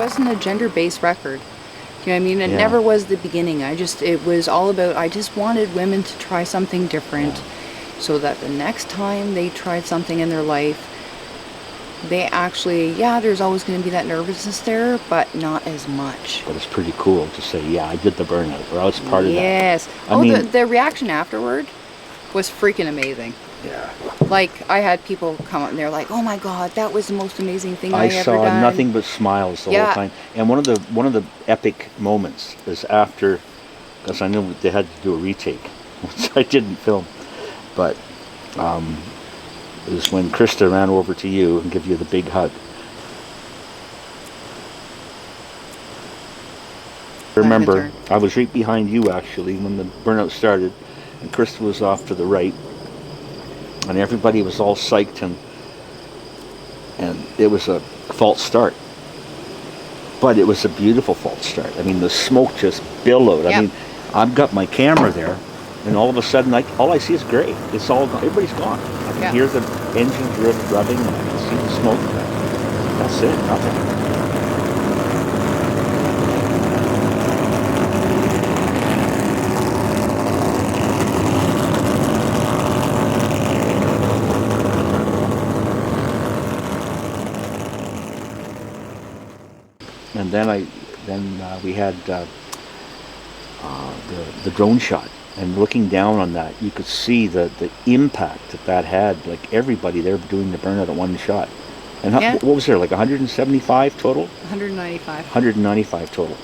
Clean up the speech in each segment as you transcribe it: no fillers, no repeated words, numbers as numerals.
wasn't a gender-based record. You know what I mean? It Yeah. never was the beginning. It was all about, I just wanted women to try something different, so that the next time they tried something in their life, they actually, there's always going to be that nervousness there, but not as much. But it's pretty cool to say, yeah, I did the burnout, or I was part of that. Yes. I mean, the reaction afterward was freaking amazing. yeah. Like, I had people come up and they're like, "Oh my God, that was the most amazing thing I ever saw done." nothing but smiles the whole time. And one of the epic moments is after, because I knew they had to do a retake, which I didn't film, but it was when Krista ran over to you and gave you the big hug. Remember, I was right behind you actually when the burnout started, and Krista was off to the right, and everybody was all psyched, and it was a false start. But it was a beautiful false start. I mean, the smoke just billowed. Yep. I mean, I've got my camera there, and all of a sudden, all I see is gray. It's all gone. Everybody's gone. I can hear the engines rubbing, and I can see the smoke. That's it. Nothing. And then we had the drone shot, and looking down on that, you could see the impact that had. Like everybody there doing the burnout at one shot. And what was there, like 175 total? 195. 195 total.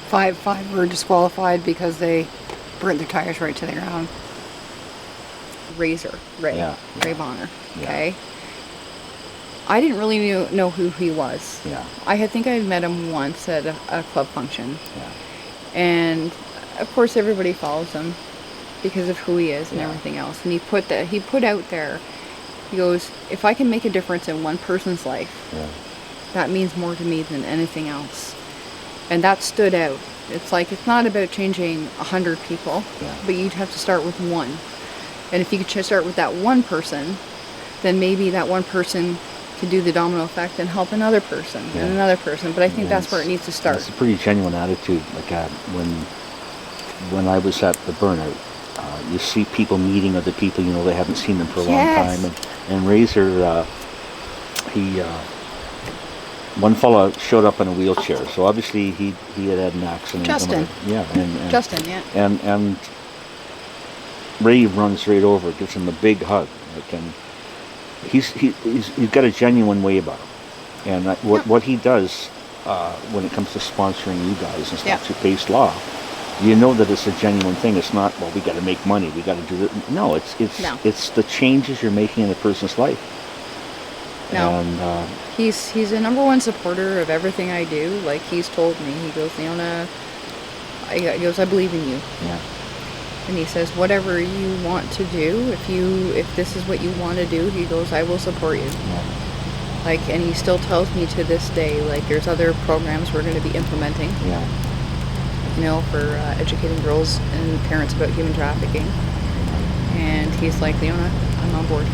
Five were disqualified because they burnt their tires right to the ground. Ray Bonner. Okay. I didn't really know who he was. Yeah. I think I had met him once at a club function. Yeah. And of course everybody follows him because of who he is and everything else. And he put out there, he goes, if I can make a difference in one person's life, that means more to me than anything else. And that stood out. It's like, it's not about changing 100 people, but you'd have to start with one. And if you could start with that one person, then maybe that one person can do the domino effect and help another person and another person. But I think that's where it needs to start. It's a pretty genuine attitude. Like when I was at the burnout, you see people meeting other people, they haven't seen them for a long time. And Razor, one fella showed up in a wheelchair, so obviously he had an accident. Justin. Justin, And Ray runs right over, gives him a big hug, and he's got a genuine way about him. And what he does when it comes to sponsoring you guys and statute-based law, you know that it's a genuine thing. It's not, well, we got to make money, we got to do it. No, it's the changes you're making in a person's life. No. And he's a number one supporter of everything I do. Like, he's told me, he goes, Leona, I believe in you. Yeah. And he says, whatever you want to do, if this is what you want to do, he goes, I will support you. Yeah. Like, and he still tells me to this day, like, there's other programs we're going to be implementing. Yeah. For educating girls and parents about human trafficking. And he's like, Leona, I'm on board.